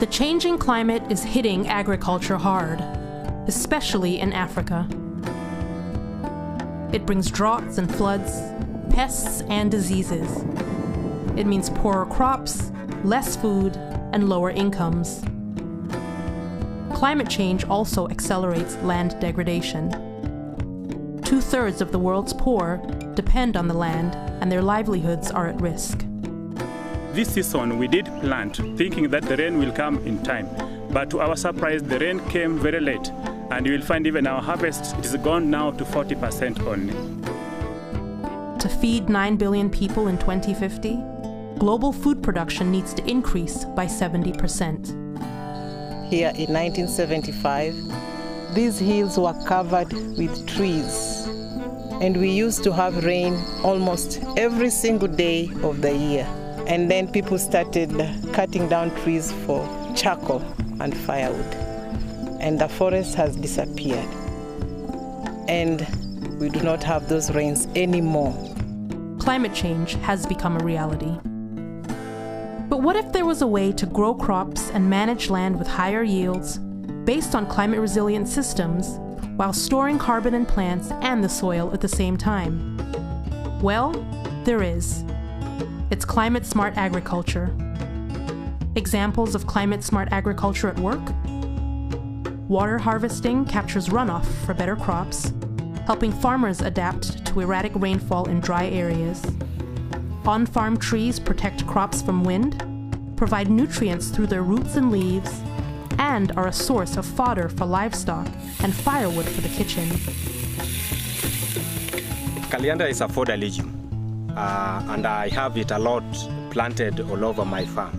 The changing climate is hitting agriculture hard, especially in Africa. It brings droughts and floods, pests and diseases. It means poorer crops, less food, and lower incomes. Climate change also accelerates land degradation. 2/3 of the world's poor depend on the land, and their livelihoods are at risk. This season we did plant, thinking that the rain will come in time. But to our surprise, the rain came very late, and you will find even our harvest is gone now to 40% only. To feed 9 billion people in 2050, global food production needs to increase by 70%. Here in 1975, these hills were covered with trees, and we used to have rain almost every single day of the year. And then people started cutting down trees for charcoal and firewood, and the forest has disappeared. And we do not have those rains anymore. Climate change has become a reality. But what if there was a way to grow crops and manage land with higher yields based on climate-resilient systems while storing carbon in plants and the soil at the same time? Well, there is. It's climate-smart agriculture. Examples of climate-smart agriculture at work? Water harvesting captures runoff for better crops, helping farmers adapt to erratic rainfall in dry areas. On-farm trees protect crops from wind, provide nutrients through their roots and leaves, and are a source of fodder for livestock and firewood for the kitchen. Kaliandra is a fodder legume, and I have it a lot planted all over my farm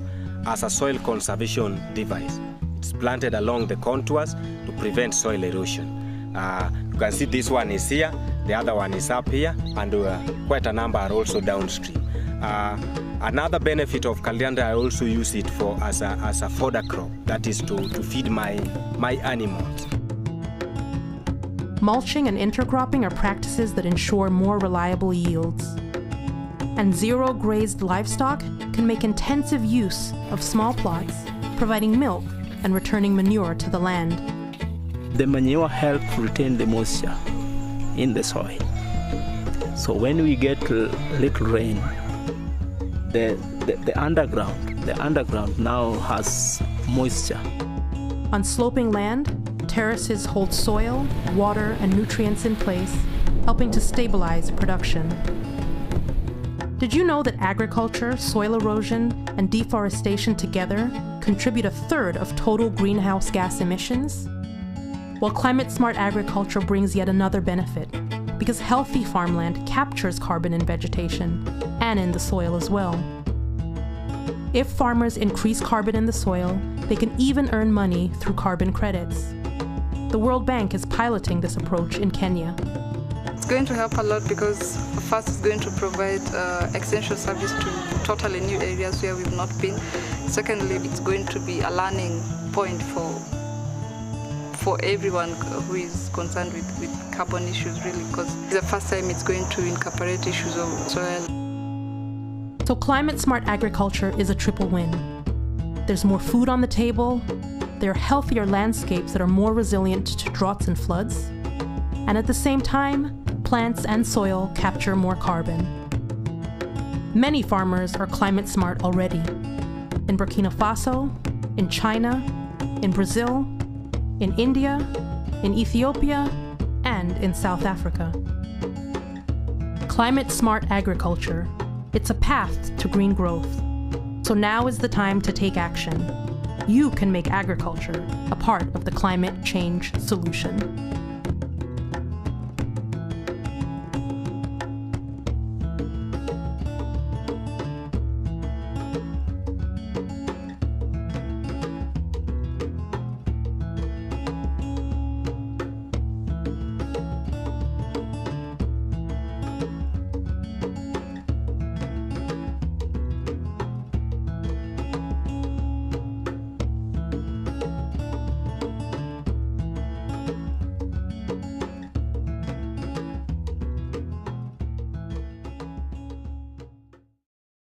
as a soil conservation device. It's planted along the contours to prevent soil erosion. You can see this one is here, the other one is up here, and quite a number are also downstream. Another benefit of Kaliandra, I also use it for as a fodder crop, that is to feed my animals. Mulching and intercropping are practices that ensure more reliable yields. And zero-grazed livestock can make intensive use of small plots, providing milk and returning manure to the land. The manure helps retain the moisture in the soil. So when we get little rain, the underground now has moisture. On sloping land, terraces hold soil, water, and nutrients in place, helping to stabilize production. Did you know that agriculture, soil erosion, and deforestation together contribute 1/3 of total greenhouse gas emissions? Well, climate-smart agriculture brings yet another benefit, because healthy farmland captures carbon in vegetation and in the soil as well. If farmers increase carbon in the soil, they can even earn money through carbon credits. The World Bank is piloting this approach in Kenya. It's going to help a lot because first it's going to provide extension service to totally new areas where we've not been. Secondly, it's going to be a learning point for everyone who is concerned with carbon issues, really, because it's the first time it's going to incorporate issues of soil. So climate-smart agriculture is a triple win. There's more food on the table, there are healthier landscapes that are more resilient to droughts and floods, and at the same time, plants and soil capture more carbon. Many farmers are climate-smart already. In Burkina Faso, in China, in Brazil, in India, in Ethiopia, and in South Africa. Climate-smart agriculture. It's a path to green growth. So now is the time to take action. You can make agriculture a part of the climate change solution.